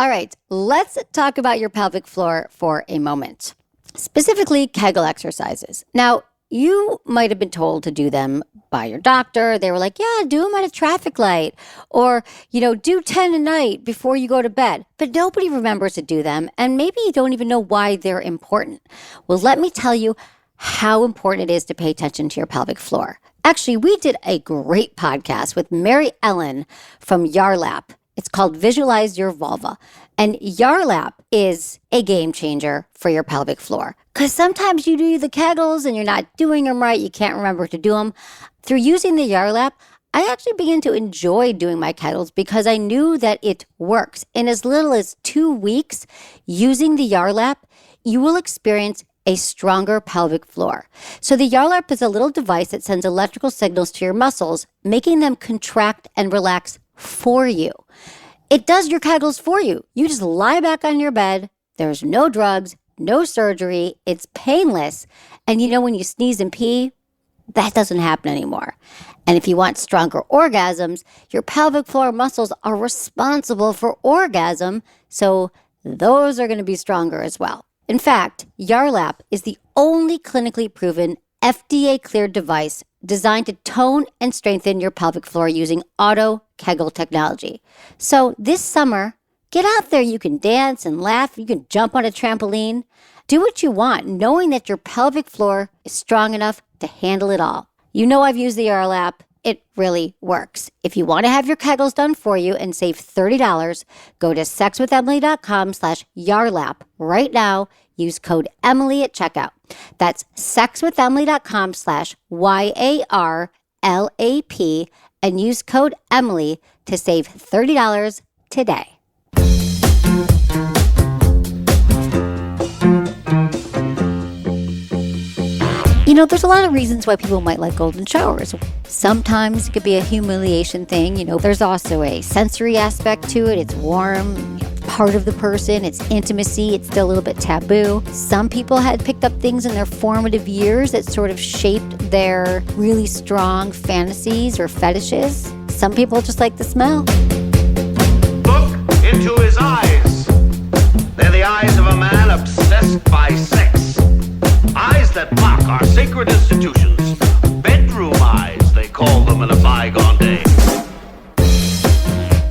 All right, let's talk about your pelvic floor for a moment, specifically Kegel exercises. Now, you might have been told to do them by your doctor. They were like, yeah, do them at a traffic light, or, do 10 a night before you go to bed. But nobody remembers to do them, and maybe you don't even know why they're important. Well, let me tell you how important it is to pay attention to your pelvic floor. Actually, we did a great podcast with Mary Ellen from Yarlap. It's called Visualize Your Vulva. And Yarlap is a game changer for your pelvic floor. Because sometimes you do the Kegels and you're not doing them right. You can't remember to do them. Through using the Yarlap, I actually began to enjoy doing my Kegels because I knew that it works. In as little as 2 weeks using the Yarlap, you will experience a stronger pelvic floor. So the Yarlap is a little device that sends electrical signals to your muscles, making them contract and relax for you. It does your Kegels for you. You just lie back on your bed. There's no drugs, no surgery. It's painless. And when you sneeze and pee, that doesn't happen anymore. And if you want stronger orgasms, your pelvic floor muscles are responsible for orgasm. So those are going to be stronger as well. In fact, Yarlap is the only clinically proven FDA-cleared device designed to tone and strengthen your pelvic floor using auto Kegel technology. So this summer, get out there. You can dance and laugh. You can jump on a trampoline. Do what you want, knowing that your pelvic floor is strong enough to handle it all. I've used the Yarlap. It really works. If you want to have your Kegels done for you and save $30, go to sexwithemily.com/Yarlap right now. Use code Emily at checkout. That's sexwithemily.com/YARLAP and use code Emily to save $30 today. There's a lot of reasons why people might like golden showers. Sometimes it could be a humiliation thing. There's also a sensory aspect to it. It's warm, part of the person. It's intimacy. It's still a little bit taboo. Some people had picked up things in their formative years that sort of shaped their really strong fantasies or fetishes. Some people just like the smell. Look into his eyes. They're the eyes of a man obsessed by sex. Eyes that mock our sacred institutions. Bedroom eyes, they call them in a bygone day.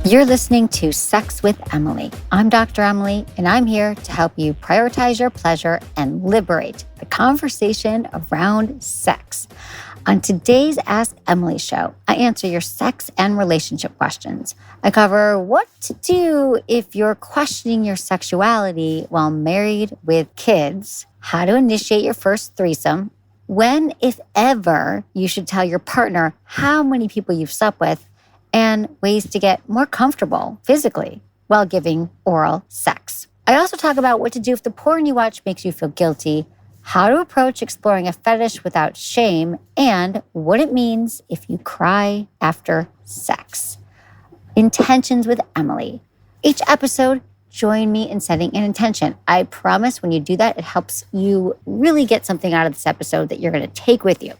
You're listening to Sex with Emily. I'm Dr. Emily, and I'm here to help you prioritize your pleasure and liberate the conversation around sex. On today's Ask Emily show, I answer your sex and relationship questions. I cover what to do if you're questioning your sexuality while married with kids, how to initiate your first threesome, when, if ever, you should tell your partner how many people you've slept with, and ways to get more comfortable physically while giving oral sex. I also talk about what to do if the porn you watch makes you feel guilty, how to approach exploring a fetish without shame, and what it means if you cry after sex. Intentions with Emily. Each episode, join me in setting an intention. I promise when you do that, it helps you really get something out of this episode that you're going to take with you.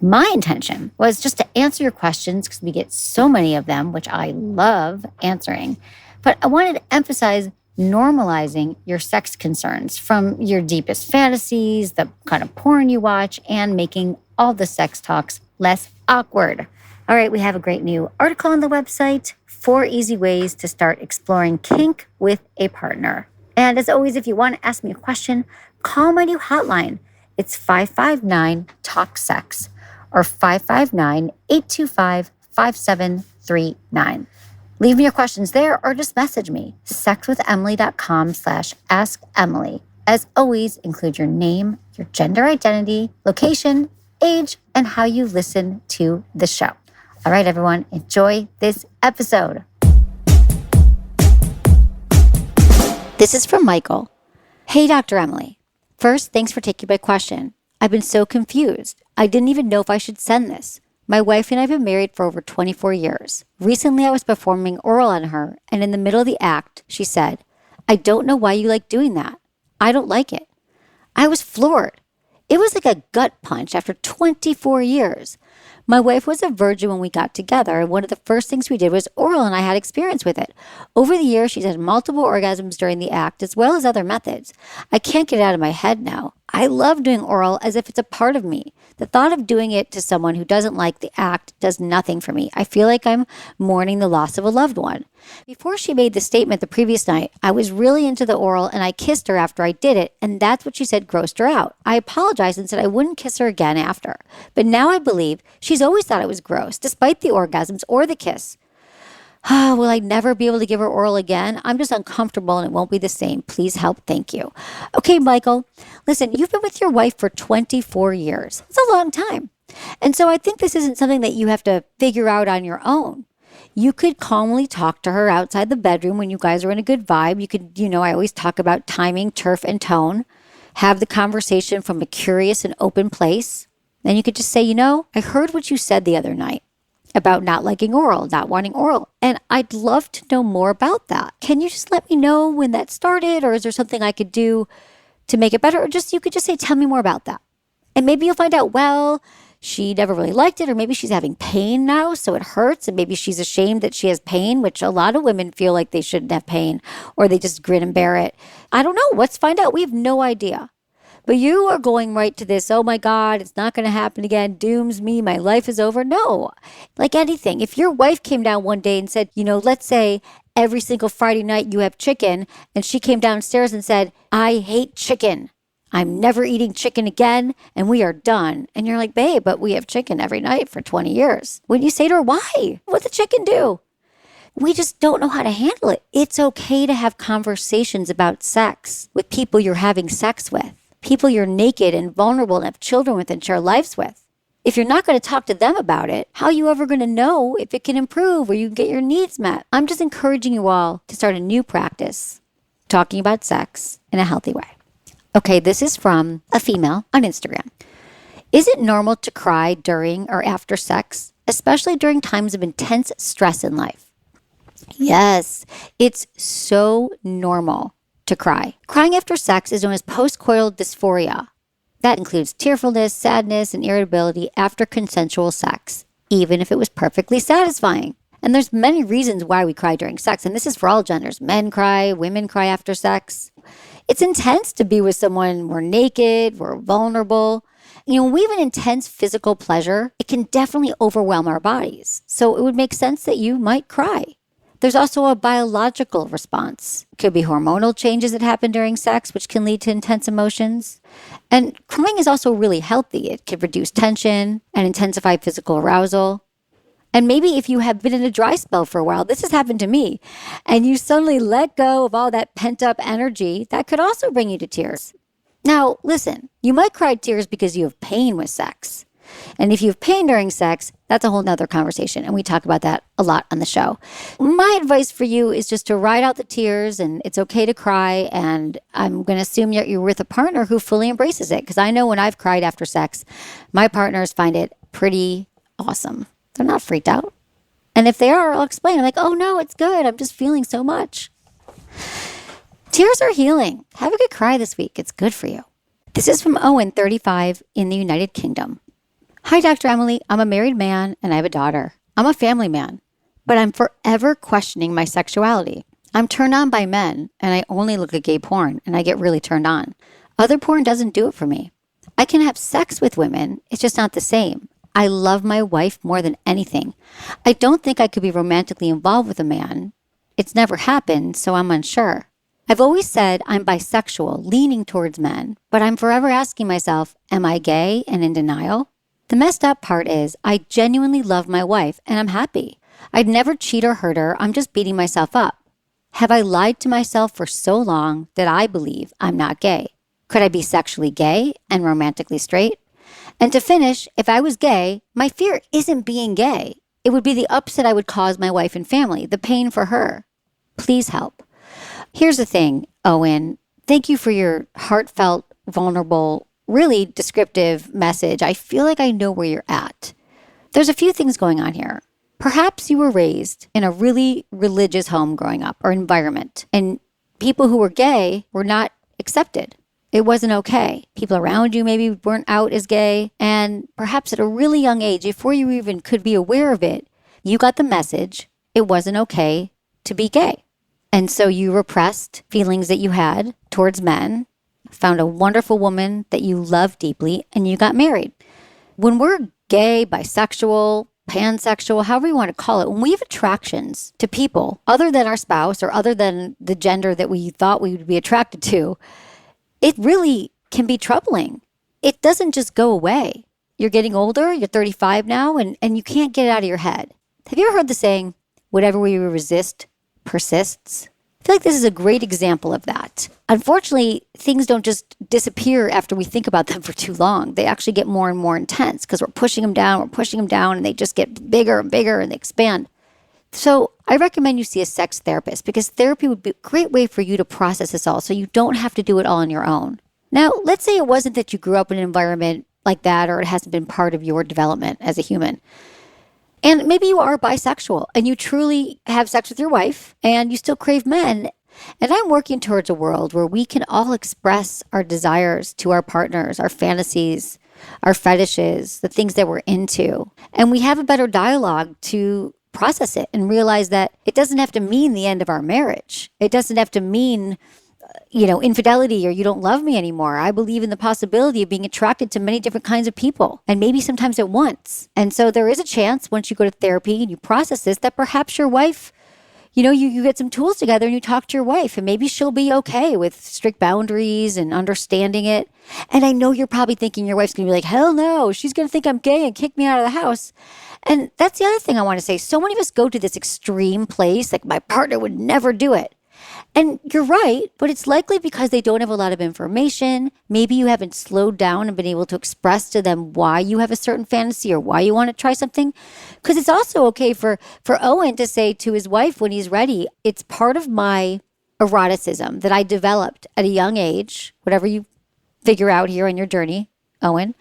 My intention was just to answer your questions because we get so many of them, which I love answering. But I wanted to emphasize normalizing your sex concerns from your deepest fantasies, the kind of porn you watch, and making all the sex talks less awkward. All right, we have a great new article on the website, 4 easy ways to start exploring kink with a partner. And as always, if you want to ask me a question, call my new hotline. It's 559-TALK-SEX or 559-825-5739. Leave me your questions there or just message me, sexwithemily.com/assemily. As always, include your name, your gender identity, location, age, and how you listen to the show. All right, everyone, enjoy this episode. This is from Michael. Hey, Dr. Emily. First, thanks for taking my question. I've been so confused. I didn't even know if I should send this. My wife and I have been married for over 24 years. Recently, I was performing oral on her, and in the middle of the act, she said, I don't know why you like doing that. I don't like it. I was floored. It was like a gut punch after 24 years. My wife was a virgin when we got together, and one of the first things we did was oral, and I had experience with it. Over the years, she's had multiple orgasms during the act, as well as other methods. I can't get it out of my head now. I love doing oral as if it's a part of me. The thought of doing it to someone who doesn't like the act does nothing for me. I feel like I'm mourning the loss of a loved one. Before she made the statement the previous night, I was really into the oral and I kissed her after I did it, and that's what she said grossed her out. I apologized and said I wouldn't kiss her again after. But now I believe she's always thought it was gross, despite the orgasms or the kiss. Will I never be able to give her oral again? I'm just uncomfortable and it won't be the same. Please help. Thank you. Okay, Michael, listen, you've been with your wife for 24 years. It's a long time. And so I think this isn't something that you have to figure out on your own. You could calmly talk to her outside the bedroom when you guys are in a good vibe. You could, I always talk about timing, turf, and tone. Have the conversation from a curious and open place. Then you could just say, I heard what you said the other night about not liking oral, not wanting oral. And I'd love to know more about that. Can you just let me know when that started? Or is there something I could do to make it better? Or you could just say, tell me more about that. And maybe you'll find out, she never really liked it, or maybe she's having pain now, so it hurts, and maybe she's ashamed that she has pain, which a lot of women feel like they shouldn't have pain, or they just grin and bear it. I don't know. Let's find out. We have no idea. But you are going right to this, oh my God, it's not going to happen again, dooms me, my life is over. No, like anything. If your wife came down one day and said, let's say every single Friday night you have chicken, and she came downstairs and said, I hate chicken. I'm never eating chicken again, and we are done. And you're like, babe, but we have chicken every night for 20 years. Wouldn't you say to her, why? What'd the chicken do? We just don't know how to handle it. It's okay to have conversations about sex with people you're having sex with, people you're naked and vulnerable and have children with and share lives with. If you're not going to talk to them about it, how are you ever going to know if it can improve or you can get your needs met? I'm just encouraging you all to start a new practice, talking about sex in a healthy way. Okay, this is from a female on Instagram. Is it normal to cry during or after sex, especially during times of intense stress in life? Yes, it's so normal to cry. Crying after sex is known as postcoital dysphoria. That includes tearfulness, sadness, and irritability after consensual sex, even if it was perfectly satisfying. And there's many reasons why we cry during sex, and this is for all genders. Men cry, women cry after sex. It's intense to be with someone. We're naked, we're vulnerable. When we have an intense physical pleasure, it can definitely overwhelm our bodies. So it would make sense that you might cry. There's also a biological response. It could be hormonal changes that happen during sex, which can lead to intense emotions. And crying is also really healthy. It could reduce tension and intensify physical arousal. And maybe if you have been in a dry spell for a while, this has happened to me, and you suddenly let go of all that pent-up energy, that could also bring you to tears. Now, listen, you might cry tears because you have pain with sex. And if you have pain during sex, that's a whole nother conversation, and we talk about that a lot on the show. My advice for you is just to ride out the tears, and it's okay to cry, and I'm going to assume you're with a partner who fully embraces it, because I know when I've cried after sex, my partners find it pretty awesome. They're not freaked out. And if they are, I'll explain. I'm like, oh no, it's good. I'm just feeling so much. Tears are healing. Have a good cry this week. It's good for you. This is from Owen, 35, in the United Kingdom. Hi, Dr. Emily. I'm a married man and I have a daughter. I'm a family man, but I'm forever questioning my sexuality. I'm turned on by men and I only look at gay porn and I get really turned on. Other porn doesn't do it for me. I can have sex with women. It's just not the same. I love my wife more than anything. I don't think I could be romantically involved with a man. It's never happened, so I'm unsure. I've always said I'm bisexual, leaning towards men, but I'm forever asking myself, am I gay and in denial? The messed up part is I genuinely love my wife and I'm happy. I'd never cheat or hurt her. I'm just beating myself up. Have I lied to myself for so long that I believe I'm not gay? Could I be sexually gay and romantically straight? And to finish, if I was gay, my fear isn't being gay. It would be the upset I would cause my wife and family, the pain for her. Please help. Here's the thing, Owen. Thank you for your heartfelt, vulnerable, really descriptive message. I feel like I know where you're at. There's a few things going on here. Perhaps you were raised in a really religious home growing up or environment, and people who were gay were not accepted. It wasn't okay. People around you maybe weren't out as gay. And perhaps at a really young age, before you even could be aware of it, you got the message it wasn't okay to be gay. And so you repressed feelings that you had towards men, found a wonderful woman that you loved deeply, and you got married. When we're gay, bisexual, pansexual, however you want to call it, when we have attractions to people other than our spouse or other than the gender that we thought we would be attracted to, it really can be troubling. It doesn't just go away. You're getting older, you're 35 now, and you can't get it out of your head. Have you ever heard the saying, whatever we resist persists? I feel like this is a great example of that. Unfortunately, things don't just disappear after we think about them for too long. They actually get more and more intense because we're pushing them down, and they just get bigger and bigger and they expand. So I recommend you see a sex therapist because therapy would be a great way for you to process this all so you don't have to do it all on your own. Now, let's say it wasn't that you grew up in an environment like that or it hasn't been part of your development as a human. And maybe you are bisexual and you truly have sex with your wife and you still crave men. And I'm working towards a world where we can all express our desires to our partners, our fantasies, our fetishes, the things that we're into. And we have a better dialogue to process it and realize that it doesn't have to mean the end of our marriage. It doesn't have to mean infidelity or you don't love me anymore. I believe in the possibility of being attracted to many different kinds of people and maybe sometimes at once. And so there is a chance once you go to therapy and you process this that perhaps your wife, you get some tools together and you talk to your wife and maybe she'll be okay with strict boundaries and understanding it. And I know you're probably thinking your wife's going to be like, hell no, she's going to think I'm gay and kick me out of the house. And that's the other thing I want to say. So many of us go to this extreme place, like my partner would never do it. And you're right, but it's likely because they don't have a lot of information. Maybe you haven't slowed down and been able to express to them why you have a certain fantasy or why you want to try something. Because it's also okay for Owen to say to his wife when he's ready, it's part of my eroticism that I developed at a young age, whatever you figure out here on your journey, Owen.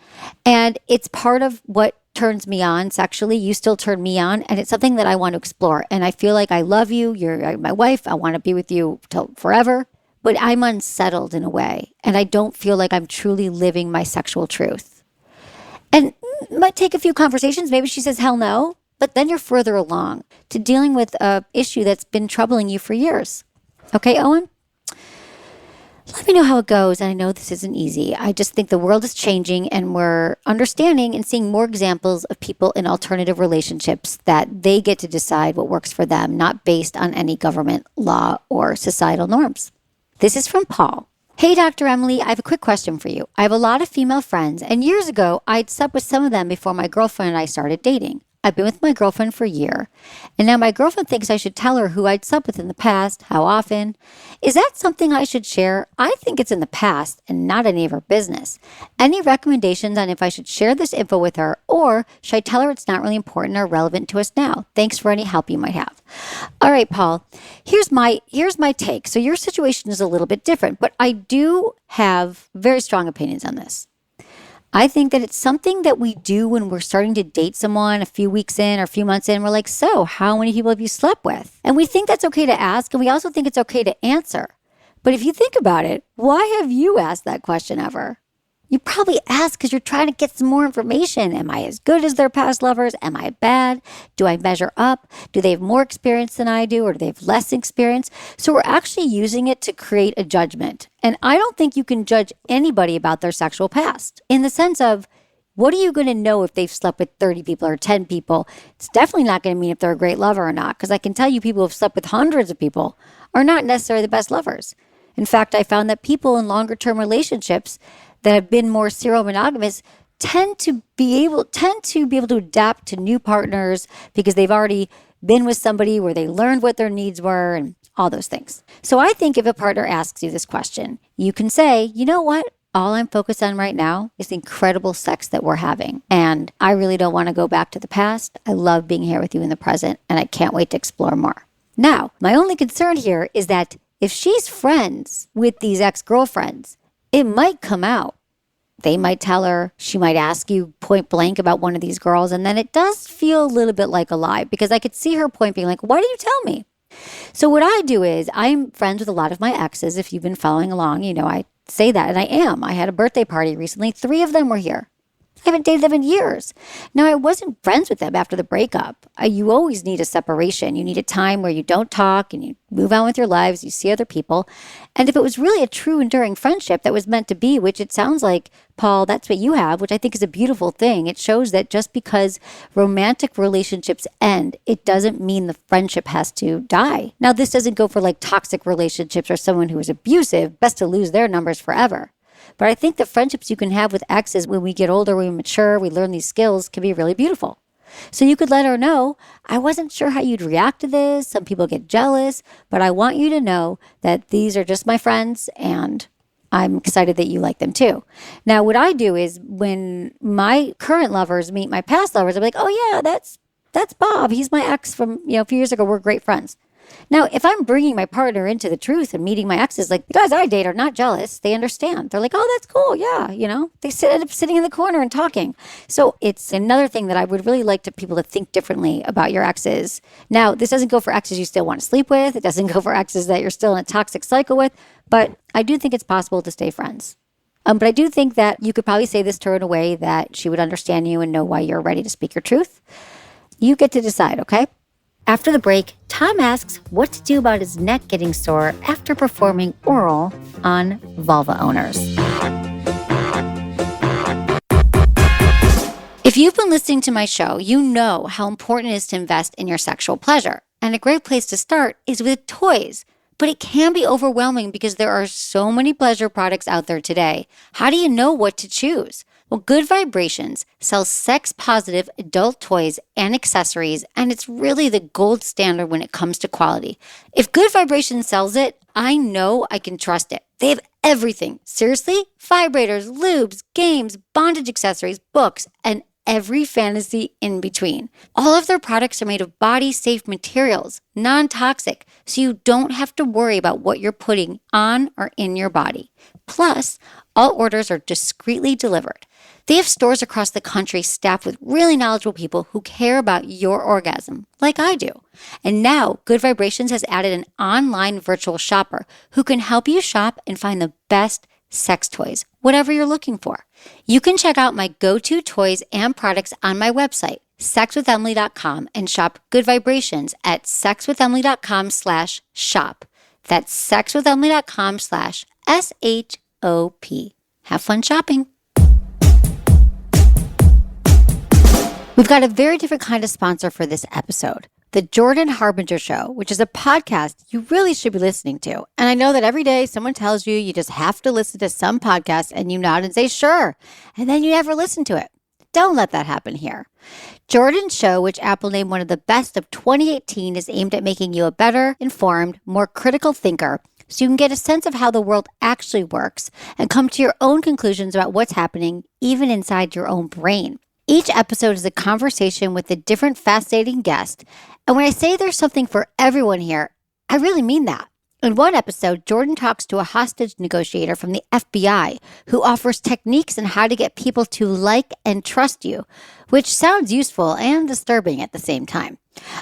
And it's part of what turns me on sexually. You still turn me on, and it's something that I want to explore. And I feel like I love you. You're my wife. I want to be with you till forever. But I'm unsettled in a way, and I don't feel like I'm truly living my sexual truth. And it might take a few conversations. Maybe she says, hell no. But then you're further along to dealing with a issue that's been troubling you for years. Okay, Owen? Let me know how it goes. And I know this isn't easy. I just think the world is changing and we're understanding and seeing more examples of people in alternative relationships that they get to decide what works for them, not based on any government law or societal norms. This is from Paul. Hey, Dr. Emily, I have a quick question for you. I have a lot of female friends, and years ago, I'd slept with some of them before my girlfriend and I started dating. I've been with my girlfriend for a year, and now my girlfriend thinks I should tell her who I'd slept with in the past, how often. Is that something I should share? I think it's in the past and not any of her business. Any recommendations on if I should share this info with her, or should I tell her it's not really important or relevant to us now? Thanks for any help you might have. All right, Paul, here's my take. So your situation is a little bit different, but I do have very strong opinions on this. I think that it's something that we do when we're starting to date someone a few weeks in or a few months in. We're like, so how many people have you slept with? And we think that's okay to ask. And we also think it's okay to answer. But if you think about it, why have you asked that question ever? You probably ask because you're trying to get some more information. Am I as good as their past lovers? Am I bad? Do I measure up? Do they have more experience than I do? Or do they have less experience? So we're actually using it to create a judgment. And I don't think you can judge anybody about their sexual past in the sense of, what are you going to know if they've slept with 30 people or 10 people? It's definitely not going to mean if they're a great lover or not, because I can tell you people who have slept with hundreds of people are not necessarily the best lovers. In fact, I found that people in longer term relationships that have been more serial monogamous tend to be able to adapt to new partners because they've already been with somebody where they learned what their needs were and all those things. So I think if a partner asks you this question, you can say, you know what? All I'm focused on right now is the incredible sex that we're having. And I really don't want to go back to the past. I love being here with you in the present, and I can't wait to explore more. Now, my only concern here is that if she's friends with these ex-girlfriends, it might come out. They might tell her, she might ask you point blank about one of these girls, and then it does feel a little bit like a lie because I could see her point being like, why did you tell me? So what I do is I'm friends with a lot of my exes. If you've been following along, you know I say that, and I am. I had a birthday party recently. 3 of them were here. I haven't dated them in years. Now, I wasn't friends with them after the breakup. You always need a separation. You need a time where you don't talk and you move on with your lives, you see other people. And if it was really a true, enduring friendship that was meant to be, which it sounds like, Paul, that's what you have, which I think is a beautiful thing. It shows that just because romantic relationships end, it doesn't mean the friendship has to die. Now, this doesn't go for like toxic relationships or someone who is abusive, best to lose their numbers forever. But I think the friendships you can have with exes when we get older, we mature, we learn these skills can be really beautiful. So you could let her know, I wasn't sure how you'd react to this. Some people get jealous, but I want you to know that these are just my friends and I'm excited that you like them too. Now, what I do is when my current lovers meet my past lovers, I'm like, oh yeah, that's Bob. He's my ex from, a few years ago. We're great friends. Now, if I'm bringing my partner into the truth and meeting my exes, like the guys I date are not jealous. They understand. They're like, oh, that's cool. Yeah. They end up sitting in the corner and talking. So it's another thing that I would really like people to think differently about your exes. Now, this doesn't go for exes you still want to sleep with. It doesn't go for exes that you're still in a toxic cycle with. But I do think it's possible to stay friends. But I do think that you could probably say this to her in a way that she would understand you and know why you're ready to speak your truth. You get to decide, okay? After the break, Tom asks what to do about his neck getting sore after performing oral on vulva owners. If you've been listening to my show, you know how important it is to invest in your sexual pleasure. And a great place to start is with toys. But it can be overwhelming because there are so many pleasure products out there today. How do you know what to choose? Well, Good Vibrations sells sex-positive adult toys and accessories, and it's really the gold standard when it comes to quality. If Good Vibrations sells it, I know I can trust it. They have everything. Seriously? Vibrators, lubes, games, bondage accessories, books, and every fantasy in between. All of their products are made of body-safe materials, non-toxic, so you don't have to worry about what you're putting on or in your body. Plus, all orders are discreetly delivered. They have stores across the country staffed with really knowledgeable people who care about your orgasm, like I do. And now, Good Vibrations has added an online virtual shopper who can help you shop and find the best sex toys, whatever you're looking for. You can check out my go-to toys and products on my website, sexwithemily.com, and shop Good Vibrations at sexwithemily.com/shop. That's sexwithemily.com/SHOP. Have fun shopping. We've got a very different kind of sponsor for this episode. The Jordan Harbinger Show, which is a podcast you really should be listening to. And I know that every day someone tells you you just have to listen to some podcast and you nod and say, sure. And then you never listen to it. Don't let that happen here. Jordan's show, which Apple named one of the best of 2018, is aimed at making you a better informed, more critical thinker so you can get a sense of how the world actually works and come to your own conclusions about what's happening even inside your own brain. Each episode is a conversation with a different fascinating guest. And when I say there's something for everyone here, I really mean that. In one episode, Jordan talks to a hostage negotiator from the FBI who offers techniques on how to get people to like and trust you, which sounds useful and disturbing at the same time.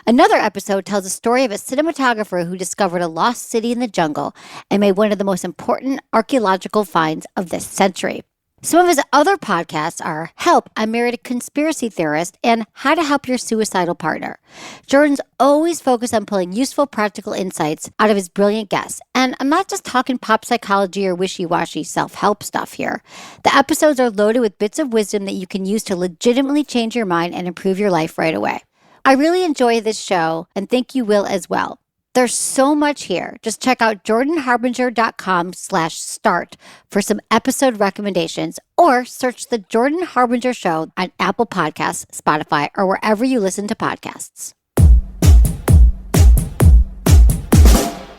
Another episode tells a story of a cinematographer who discovered a lost city in the jungle and made one of the most important archaeological finds of this century. Some of his other podcasts are Help, I Married a Conspiracy Theorist, and How to Help Your Suicidal Partner. Jordan's always focused on pulling useful, practical insights out of his brilliant guests. And I'm not just talking pop psychology or wishy-washy self-help stuff here. The episodes are loaded with bits of wisdom that you can use to legitimately change your mind and improve your life right away. I really enjoy this show and think you will as well. There's so much here. Just check out jordanharbinger.com/start for some episode recommendations or search The Jordan Harbinger Show on Apple Podcasts, Spotify, or wherever you listen to podcasts.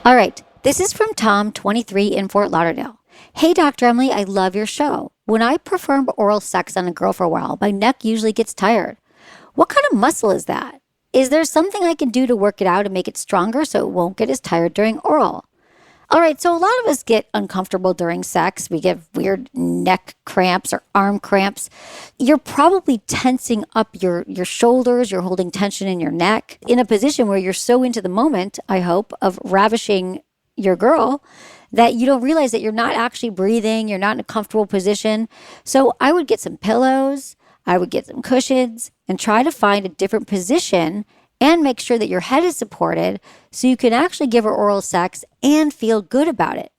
All right. This is from Tom, 23 in Fort Lauderdale. Hey, Dr. Emily, I love your show. When I perform oral sex on a girl for a while, my neck usually gets tired. What kind of muscle is that? Is there something I can do to work it out and make it stronger so it won't get as tired during oral? All right, so a lot of us get uncomfortable during sex. We get weird neck cramps or arm cramps. You're probably tensing up your shoulders. You're holding tension in your neck in a position where you're so into the moment, I hope, of ravishing your girl that you don't realize that you're not actually breathing, you're not in a comfortable position. So I would get some pillows, I would get some cushions, and try to find a different position and make sure that your head is supported so you can actually give her oral sex and feel good about it.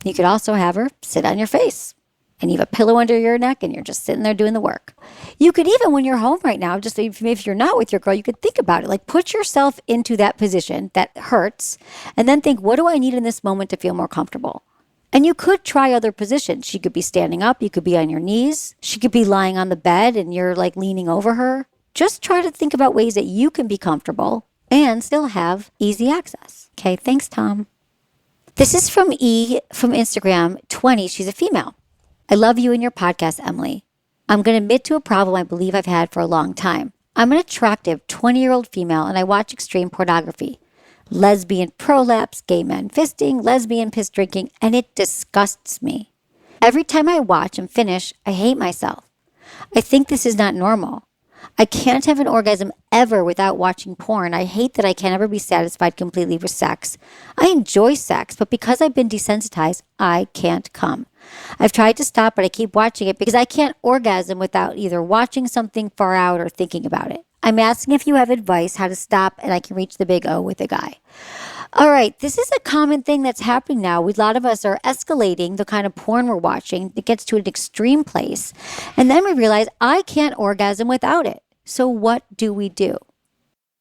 You could also have her sit on your face and you have a pillow under your neck and you're just sitting there doing the work. You could even, when you're home right now, just if you're not with your girl, you could think about it. Like put yourself into that position that hurts and then think, what do I need in this moment to feel more comfortable? And you could try other positions. She could be standing up. You could be on your knees. She could be lying on the bed and you're like leaning over her. Just try to think about ways that you can be comfortable and still have easy access. Okay, thanks, Tom. This is from E from Instagram 20. She's a female. I love you and your podcast, Emily. I'm going to admit to a problem I believe I've had for a long time. I'm an attractive 20-year-old female and I watch extreme pornography. Lesbian prolapse, gay men fisting, lesbian piss drinking, and it disgusts me. Every time I watch and finish, I hate myself. I think this is not normal. I can't have an orgasm ever without watching porn. I hate that I can't ever be satisfied completely with sex. I enjoy sex, but because I've been desensitized, I can't come. I've tried to stop, but I keep watching it because I can't orgasm without either watching something far out or thinking about it. I'm asking if you have advice how to stop and I can reach the big O with a guy. All right, this is a common thing that's happening now. A lot of us are escalating the kind of porn we're watching. It gets to an extreme place. And then we realize I can't orgasm without it. So what do we do?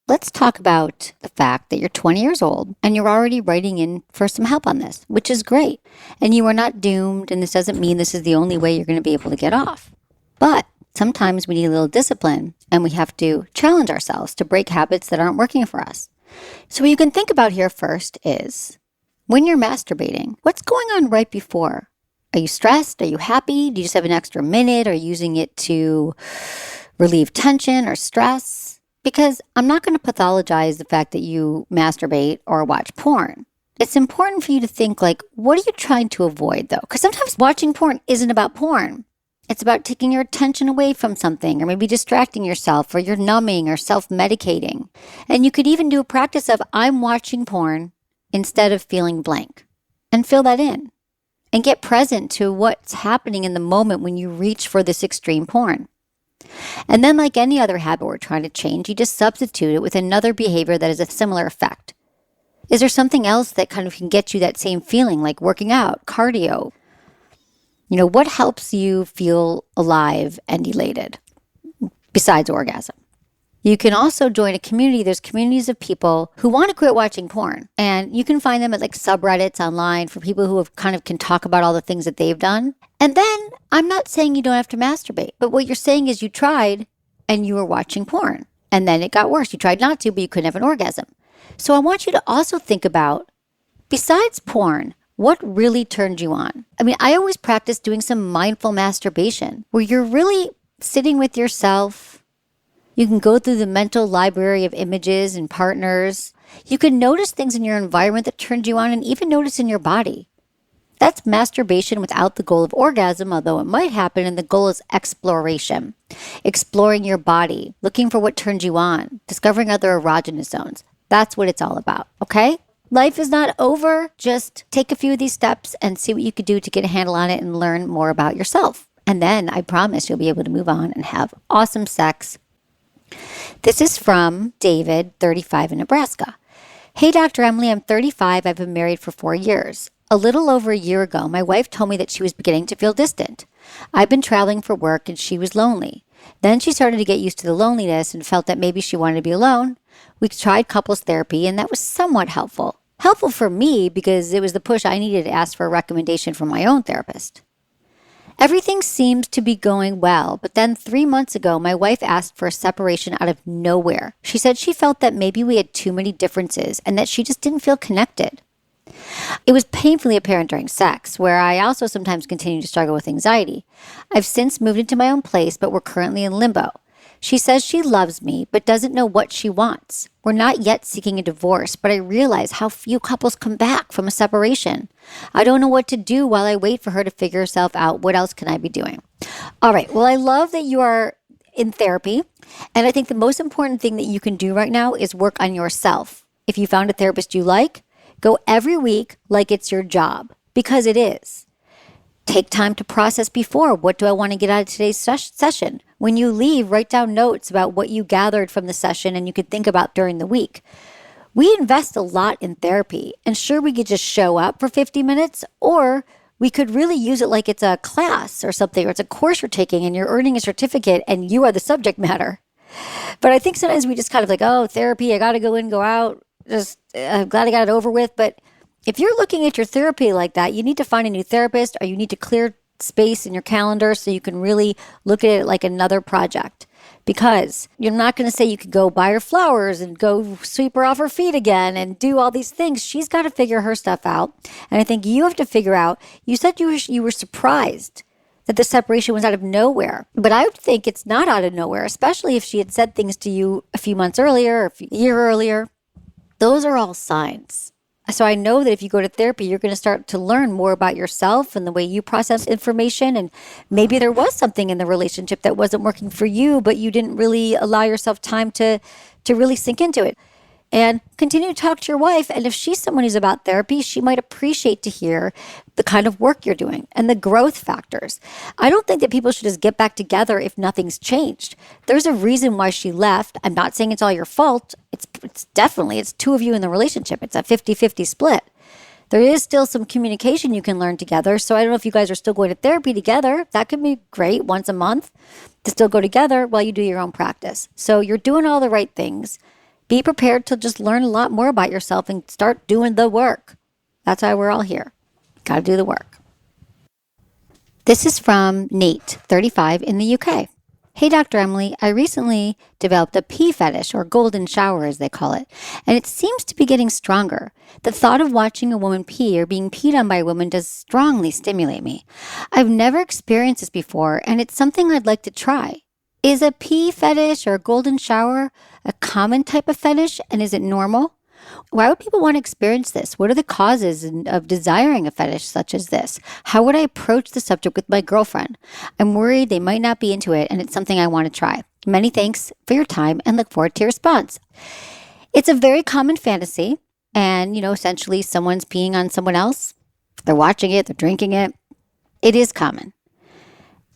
Let's talk about the fact that you're 20 years old and you're already writing in for some help on this, which is great. And you are not doomed, and this doesn't mean this is the only way you're going to be able to get off. But sometimes we need a little discipline and we have to challenge ourselves to break habits that aren't working for us. So what you can think about here first is when you're masturbating, what's going on right before? Are you stressed? Are you happy? Do you just have an extra minute? Are you using it to relieve tension or stress? Because I'm not going to pathologize the fact that you masturbate or watch porn. It's important for you to think like, what are you trying to avoid though? Because sometimes watching porn isn't about porn. It's about taking your attention away from something or maybe distracting yourself or you're numbing or self-medicating. And you could even do a practice of I'm watching porn instead of feeling blank and fill that in and get present to what's happening in the moment when you reach for this extreme porn. And then like any other habit we're trying to change, you just substitute it with another behavior that has a similar effect. Is there something else that kind of can get you that same feeling like working out, cardio? You know, what helps you feel alive and elated besides orgasm? You can also join a community. There's communities of people who want to quit watching porn. And you can find them at like subreddits online for people who have kind of can talk about all the things that they've done. And then I'm not saying you don't have to masturbate. But what you're saying is you tried and you were watching porn. And then it got worse. You tried not to, but you couldn't have an orgasm. So I want you to also think about, besides porn, what really turned you on? I mean, I always practice doing some mindful masturbation where you're really sitting with yourself. You can go through the mental library of images and partners. You can notice things in your environment that turned you on and even notice in your body. That's masturbation without the goal of orgasm, although it might happen, and the goal is exploration. Exploring your body, looking for what turns you on, discovering other erogenous zones. That's what it's all about, okay? Life is not over. Just take a few of these steps and see what you could do to get a handle on it and learn more about yourself. And then I promise you'll be able to move on and have awesome sex. This is from David, 35 in Nebraska. Hey, Dr. Emily, I'm 35. I've been married for 4 years. A little over a year ago, my wife told me that she was beginning to feel distant. I've been traveling for work and she was lonely. Then she started to get used to the loneliness and felt that maybe she wanted to be alone. We tried couples therapy and that was somewhat helpful. Helpful for me because it was the push I needed to ask for a recommendation from my own therapist. Everything seems to be going well, but then 3 months ago, my wife asked for a separation out of nowhere. She said she felt that maybe we had too many differences and that she just didn't feel connected. It was painfully apparent during sex, where I also sometimes continue to struggle with anxiety. I've since moved into my own place, but we're currently in limbo. She says she loves me, but doesn't know what she wants. We're not yet seeking a divorce, but I realize how few couples come back from a separation. I don't know what to do while I wait for her to figure herself out. What else can I be doing? All right. Well, I love that you are in therapy. And I think the most important thing that you can do right now is work on yourself. If you found a therapist you like, go every week like it's your job. because it is. Take time to process before. What do I want to get out of today's session? When you leave, write down notes about what you gathered from the session and you could think about during the week. We invest a lot in therapy, and sure, we could just show up for 50 minutes, or we could really use it like it's a class or something, or it's a course you're taking and you're earning a certificate and you are the subject matter. But I think sometimes we just kind of like, oh, therapy, I got to go in, go out. I'm glad I got it over with. But if you're looking at your therapy like that, you need to find a new therapist, or you need to clear space in your calendar so you can really look at it like another project. Because you're not going to say you could go buy her flowers and go sweep her off her feet again and do all these things. She's got to figure her stuff out. And I think you have to figure out, you said you were surprised that the separation was out of nowhere. But I would think it's not out of nowhere, especially if she had said things to you a few months earlier, or a year earlier. Those are all signs. So I know that if you go to therapy, you're going to start to learn more about yourself and the way you process information. And maybe there was something in the relationship that wasn't working for you, but you didn't really allow yourself time to really sink into it. And continue to talk to your wife. And if she's someone who's about therapy, she might appreciate to hear the kind of work you're doing and the growth factors. I don't think that people should just get back together if nothing's changed. There's a reason why she left. I'm not saying it's all your fault. It's definitely, it's two of you in the relationship. It's a 50-50 split. There is still some communication you can learn together. So I don't know if you guys are still going to therapy together. That could be great once a month to still go together while you do your own practice. So you're doing all the right things. Be prepared to just learn a lot more about yourself and start doing the work. That's why we're all here. Got to do the work. This is from Nate, 35, in the UK. Hey, Dr. Emily, I recently developed a pee fetish, or golden shower as they call it, and it seems to be getting stronger. The thought of watching a woman pee or being peed on by a woman does strongly stimulate me. I've never experienced this before, and it's something I'd like to try. Is a pee fetish or a golden shower a common type of fetish, and is it normal? Why would people want to experience this? What are the causes of desiring a fetish such as this? How would I approach the subject with my girlfriend? I'm worried they might not be into it, and it's something I want to try. Many thanks for your time and look forward to your response. It's a very common fantasy, and, essentially someone's peeing on someone else. They're watching it, they're drinking it. It is common.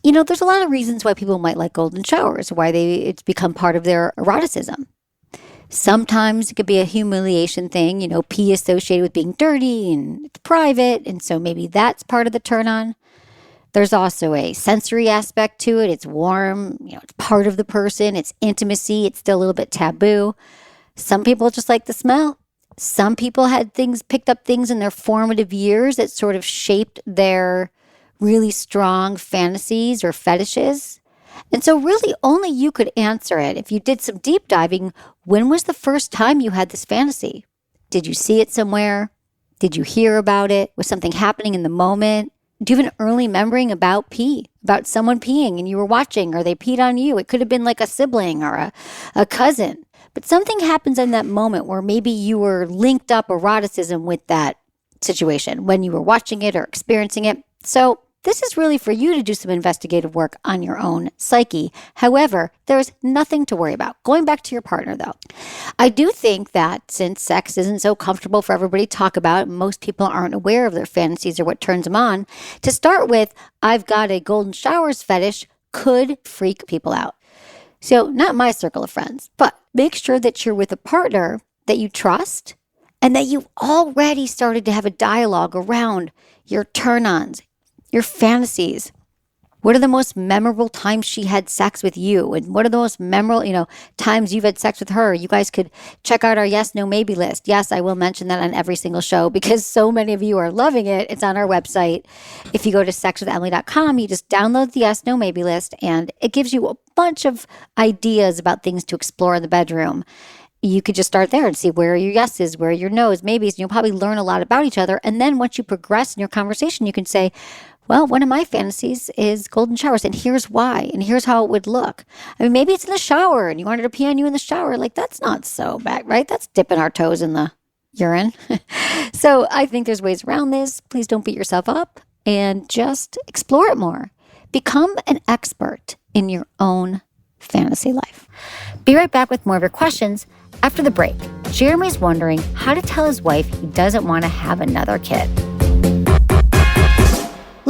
There's a lot of reasons why people might like golden showers, why it's become part of their eroticism. Sometimes it could be a humiliation thing, pee associated with being dirty and it's private, and so maybe that's part of the turn on. There's also a sensory aspect to it. It's warm, it's part of the person, it's intimacy, it's still a little bit taboo. Some people just like the smell. Some people had picked up things in their formative years that sort of shaped their really strong fantasies or fetishes. And so really only you could answer it. If you did some deep diving, when was the first time you had this fantasy? Did you see it somewhere? Did you hear about it? Was something happening in the moment? Do you have an early memory about pee, about someone peeing and you were watching, or they peed on you? It could have been like a sibling or a cousin. But something happens in that moment where maybe you were linked up eroticism with that situation when you were watching it or experiencing it. So this is really for you to do some investigative work on your own psyche. However, there's nothing to worry about. Going back to your partner, though, I do think that since sex isn't so comfortable for everybody to talk about, most people aren't aware of their fantasies or what turns them on, to start with, I've got a golden showers fetish could freak people out. So not my circle of friends, but make sure that you're with a partner that you trust and that you've already started to have a dialogue around your turn-ons, your fantasies. What are the most memorable times she had sex with you? And what are the most memorable, times you've had sex with her? You guys could check out our yes, no, maybe list. Yes, I will mention that on every single show because so many of you are loving it. It's on our website. If you go to sexwithemily.com, you just download the yes, no, maybe list, and it gives you a bunch of ideas about things to explore in the bedroom. You could just start there and see where are your yeses, where are your nos, maybes, and you'll probably learn a lot about each other. And then once you progress in your conversation, you can say, well, one of my fantasies is golden showers, and here's why, and here's how it would look. I mean, maybe it's in the shower, and you wanted to pee on you in the shower. Like, that's not so bad, right? That's dipping our toes in the urine. So I think there's ways around this. Please don't beat yourself up, and just explore it more. Become an expert in your own fantasy life. Be right back with more of your questions after the break. Jeremy's wondering how to tell his wife he doesn't want to have another kid.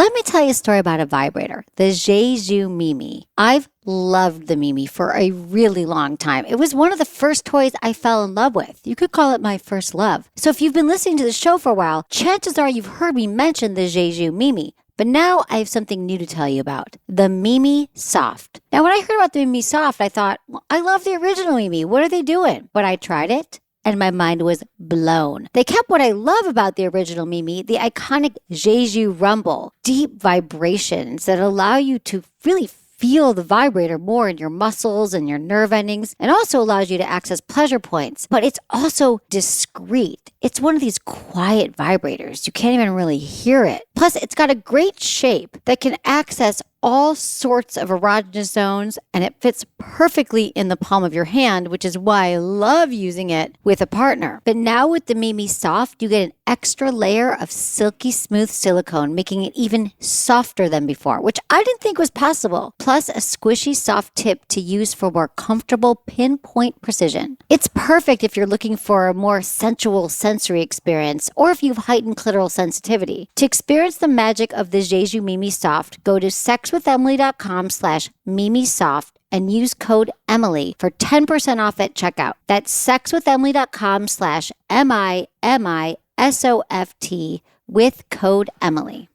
Let me tell you a story about a vibrator, the Jeju Mimi. I've loved the Mimi for a really long time. It was one of the first toys I fell in love with. You could call it my first love. So if you've been listening to the show for a while, chances are you've heard me mention the Jeju Mimi. But now I have something new to tell you about, the Mimi Soft. Now, when I heard about the Mimi Soft, I thought, well, I love the original Mimi. What are they doing? But I tried it, and my mind was blown. They kept what I love about the original Mimi, the iconic Jeju rumble, deep vibrations that allow you to really feel the vibrator more in your muscles and your nerve endings, and also allows you to access pleasure points. But it's also discreet. It's one of these quiet vibrators. You can't even really hear it. Plus, it's got a great shape that can access all sorts of erogenous zones, and it fits perfectly in the palm of your hand, which is why I love using it with a partner. But now with the Mimi Soft, you get an extra layer of silky smooth silicone, making it even softer than before, which I didn't think was possible. Plus a squishy soft tip to use for more comfortable pinpoint precision. It's perfect if you're looking for a more sensual sensory experience, or if you have heightened clitoral sensitivity. To experience the magic of the Jeju Mimi Soft, go to sexwithemily.com/MimiSoft and use code Emily for 10% off at checkout. That's sexwithemily.com/MIMISOFT with code Emily.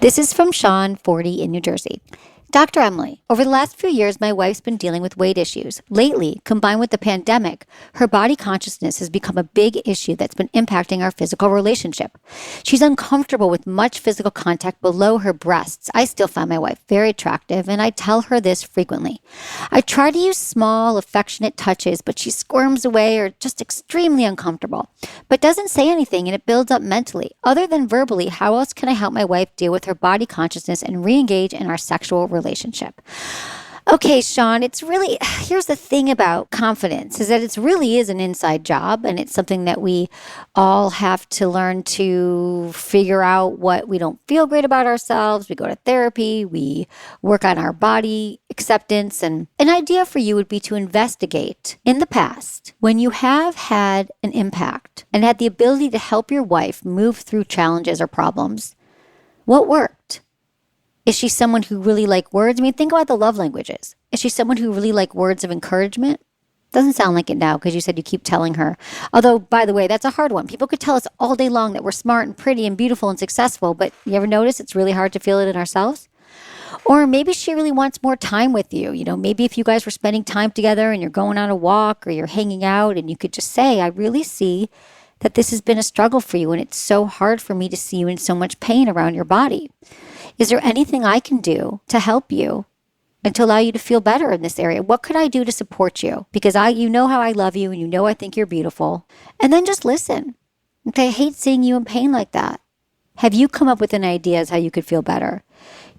This is from Sean, 40 in New Jersey. Dr. Emily, over the last few years, my wife's been dealing with weight issues. Lately, combined with the pandemic, her body consciousness has become a big issue that's been impacting our physical relationship. She's uncomfortable with much physical contact below her breasts. I still find my wife very attractive, and I tell her this frequently. I try to use small, affectionate touches, but she squirms away or just extremely uncomfortable, but doesn't say anything, and it builds up mentally. Other than verbally, how else can I help my wife deal with her body consciousness and re-engage in our sexual relationship? Okay, Sean, here's the thing about confidence is that it really is an inside job, and it's something that we all have to learn to figure out what we don't feel great about ourselves. We go to therapy, we work on our body acceptance, and an idea for you would be to investigate in the past when you have had an impact and had the ability to help your wife move through challenges or problems. What worked? Is she someone who really liked words? I mean, think about the love languages. Is she someone who really liked words of encouragement? Doesn't sound like it now because you said you keep telling her. Although, by the way, that's a hard one. People could tell us all day long that we're smart and pretty and beautiful and successful, but you ever notice it's really hard to feel it in ourselves? Or maybe she really wants more time with you. You know, maybe if you guys were spending time together and you're going on a walk or you're hanging out and you could just say, I really see that this has been a struggle for you and it's so hard for me to see you in so much pain around your body. Is there anything I can do to help you and to allow you to feel better in this area? What could I do to support you? Because you know how I love you and you know I think you're beautiful. And then just listen. Okay, I hate seeing you in pain like that. Have you come up with an idea as how you could feel better?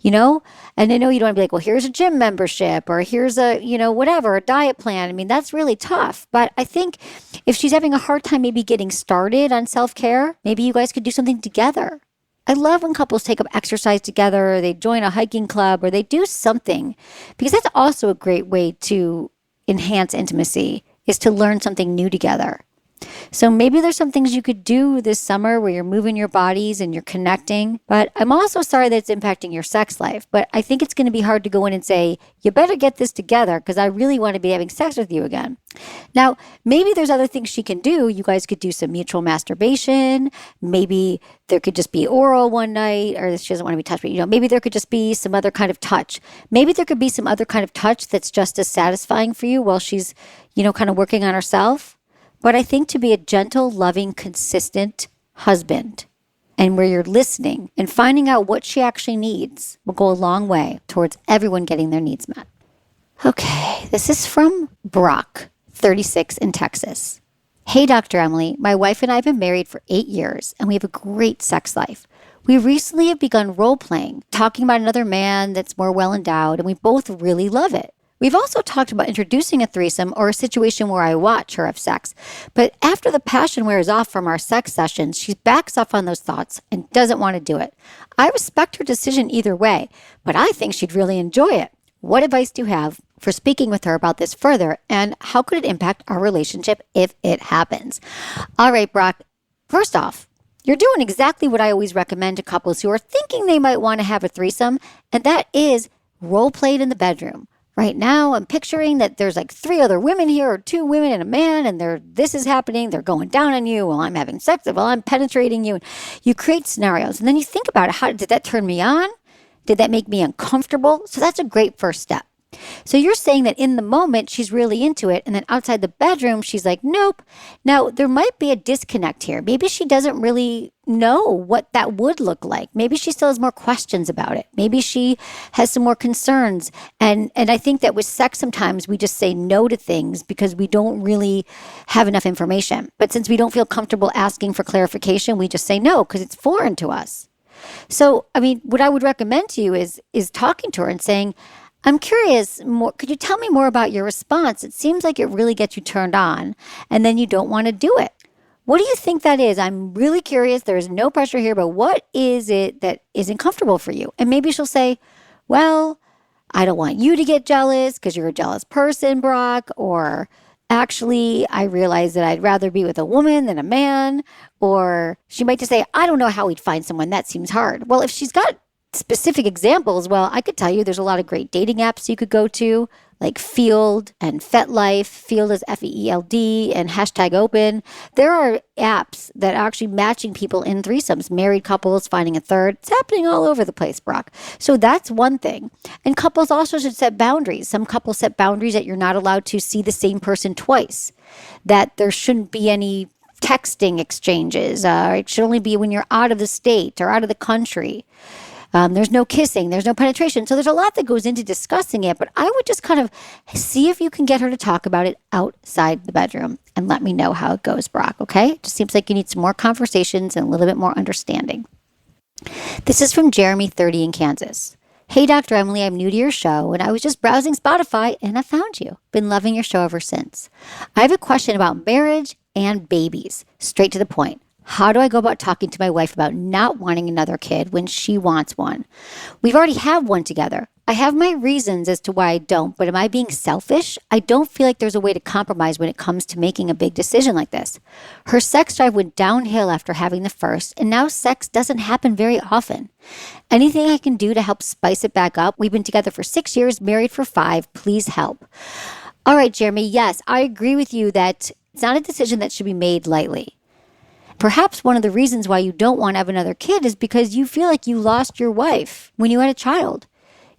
You know, and I know you don't want to be like, well, here's a gym membership or here's a, whatever, a diet plan. I mean, that's really tough. But I think if she's having a hard time maybe getting started on self-care, maybe you guys could do something together. I love when couples take up exercise together, or they join a hiking club, or they do something, because that's also a great way to enhance intimacy, is to learn something new together. So maybe there's some things you could do this summer where you're moving your bodies and you're connecting. But I'm also sorry that it's impacting your sex life. But I think it's going to be hard to go in and say, you better get this together because I really want to be having sex with you again. Now, maybe there's other things she can do. You guys could do some mutual masturbation. Maybe there could just be oral one night, or she doesn't want to be touched, but maybe there could just be some other kind of touch. Maybe there could be some other kind of touch that's just as satisfying for you while she's, kind of working on herself. But I think to be a gentle, loving, consistent husband and where you're listening and finding out what she actually needs will go a long way towards everyone getting their needs met. Okay, this is from Brock, 36 in Texas. Hey, Dr. Emily, my wife and I have been married for 8 years and we have a great sex life. We recently have begun role-playing, talking about another man that's more well-endowed, and we both really love it. We've also talked about introducing a threesome or a situation where I watch her have sex. But after the passion wears off from our sex sessions, she backs off on those thoughts and doesn't want to do it. I respect her decision either way, but I think she'd really enjoy it. What advice do you have for speaking with her about this further, and how could it impact our relationship if it happens? All right, Brock, first off, You're doing exactly what I always recommend to couples who are thinking they might want to have a threesome, and that is role played in the bedroom. Right now, I'm picturing that there's like 3 other women here, or 2 women and a man, and this is happening. They're going down on you while I'm having sex, while I'm penetrating you. You create scenarios, and then you think about it. How did that turn me on? Did that make me uncomfortable? So that's a great first step. So you're saying that in the moment, she's really into it. And then outside the bedroom, she's like, nope. Now, there might be a disconnect here. Maybe she doesn't really know what that would look like. Maybe she still has more questions about it. Maybe she has some more concerns. And I think that with sex, sometimes we just say no to things because we don't really have enough information. But since we don't feel comfortable asking for clarification, we just say no because it's foreign to us. So, I mean, what I would recommend to you is talking to her and saying, I'm curious, could you tell me more about your response? It seems like it really gets you turned on, and then you don't want to do it. What do you think that is? I'm really curious. There is no pressure here, but what is it that isn't comfortable for you? And maybe she'll say, well, I don't want you to get jealous because you're a jealous person, Brock, or actually, I realize that I'd rather be with a woman than a man. Or she might just say, I don't know how we'd find someone. That seems hard. Well, if she's got specific examples, well, I could tell you there's a lot of great dating apps you could go to, like Field and FetLife. Field is FEELD and #open. There are apps that are actually matching people in threesomes, married couples finding a third. It's happening all over the place, Brock. So that's one thing. And couples also should set boundaries. Some couples set boundaries that you're not allowed to see the same person twice, that there shouldn't be any texting exchanges. It should only be when you're out of the state or out of the country. There's no kissing, there's no penetration. So there's a lot that goes into discussing it, but I would just kind of see if you can get her to talk about it outside the bedroom and let me know how it goes, Brock, okay? It just seems like you need some more conversations and a little bit more understanding. This is from Jeremy, 30 in Kansas. Hey, Dr. Emily, I'm new to your show, and I was just browsing Spotify, and I found you. Been loving your show ever since. I have a question about marriage and babies. Straight to the point. How do I go about talking to my wife about not wanting another kid when she wants one? We've already have one together. I have my reasons as to why I don't, but am I being selfish? I don't feel like there's a way to compromise when it comes to making a big decision like this. Her sex drive went downhill after having the first, and now sex doesn't happen very often. Anything I can do to help spice it back up? We've been together for 6 years, married for 5. Please help. All right, Jeremy, yes, I agree with you that it's not a decision that should be made lightly. Perhaps one of the reasons why you don't want to have another kid is because you feel like you lost your wife when you had a child.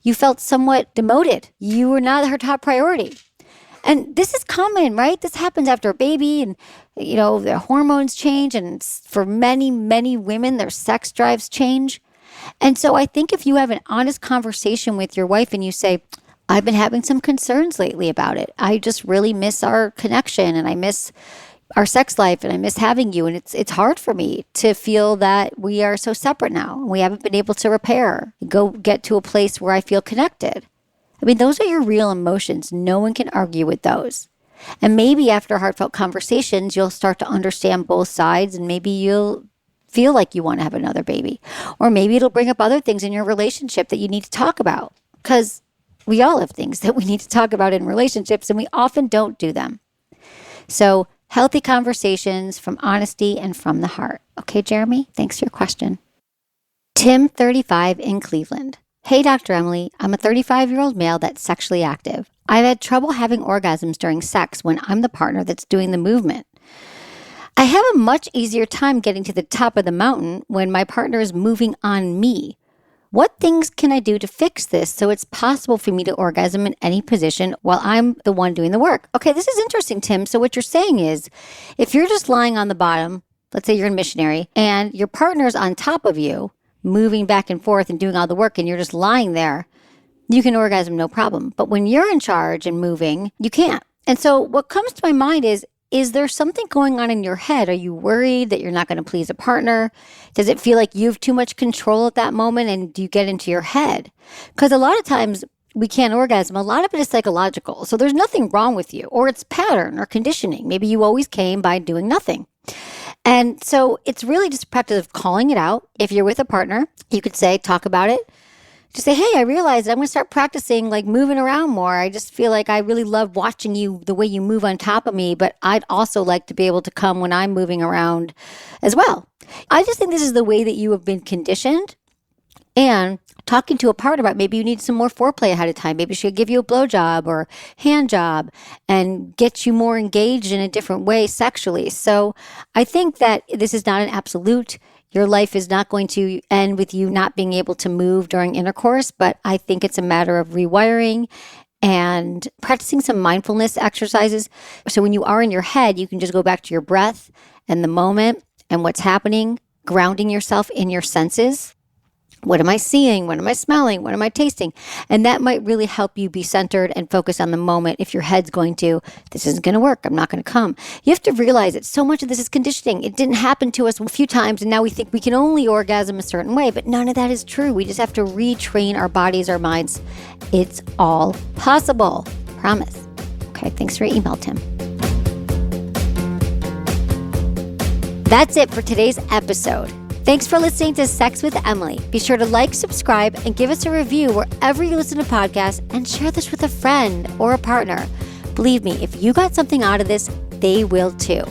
You felt somewhat demoted. You were not her top priority. And this is common, right? This happens after a baby and, their hormones change. And for many, many women, their sex drives change. And so I think if you have an honest conversation with your wife and you say, I've been having some concerns lately about it. I just really miss our connection and I miss our sex life and I miss having you. And it's hard for me to feel that we are so separate now. We haven't been able to repair, go get to a place where I feel connected. I mean, those are your real emotions. No one can argue with those. And maybe after heartfelt conversations, you'll start to understand both sides and maybe you'll feel like you want to have another baby. Or maybe it'll bring up other things in your relationship that you need to talk about. Because we all have things that we need to talk about in relationships and we often don't do them. So healthy conversations from honesty and from the heart. Okay, Jeremy, thanks for your question. Tim, 35 in Cleveland. Hey, Dr. Emily, I'm a 35-year-old male that's sexually active. I've had trouble having orgasms during sex when I'm the partner that's doing the movement. I have a much easier time getting to the top of the mountain when my partner is moving on me. What things can I do to fix this so it's possible for me to orgasm in any position while I'm the one doing the work? Okay, this is interesting, Tim. So what you're saying is if you're just lying on the bottom, let's say you're in missionary, and your partner's on top of you, moving back and forth and doing all the work, and you're just lying there, you can orgasm no problem. But when you're in charge and moving, you can't. And so what comes to my mind is there something going on in your head? Are you worried that you're not going to please a partner? Does it feel like you have too much control at that moment and do you get into your head? Because a lot of times we can't orgasm. A lot of it is psychological. So there's nothing wrong with you or it's pattern or conditioning. Maybe you always came by doing nothing. And so it's really just a practice of calling it out. If you're with a partner, you could say, talk about it. Just say, hey, I realized I'm going to start practicing like moving around more. I just feel like I really love watching you, the way you move on top of me, but I'd also like to be able to come when I'm moving around as well. I just think this is the way that you have been conditioned. And talking to a partner about maybe you need some more foreplay ahead of time. Maybe she should give you a blowjob or hand job and get you more engaged in a different way sexually. So I think that this is not an absolute. Your life is not going to end with you not being able to move during intercourse, but I think it's a matter of rewiring and practicing some mindfulness exercises. So when you are in your head, you can just go back to your breath and the moment and what's happening, grounding yourself in your senses. What am I seeing? What am I smelling? What am I tasting? And that might really help you be centered and focus on the moment. If your head's going to, this isn't going to work, I'm not going to come. You have to realize that so much of this is conditioning. It didn't happen to us a few times, and now we think we can only orgasm a certain way, but none of that is true. We just have to retrain our bodies, our minds. It's all possible. Promise. Okay, thanks for your email, Tim. That's it for today's episode. Thanks for listening to Sex with Emily. Be sure to like, subscribe, and give us a review wherever you listen to podcasts, and share this with a friend or a partner. Believe me, if you got something out of this, they will too.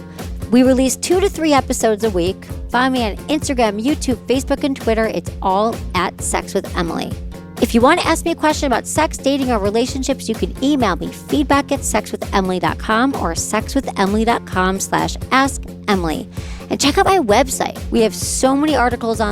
We release 2 to 3 episodes a week. Find me on Instagram, YouTube, Facebook, and Twitter. It's all at Sex with Emily. If you want to ask me a question about sex, dating, or relationships, you can email me feedback@sexwithemily.com or sexwithemily.com/askemily. And check out my website. We have so many articles on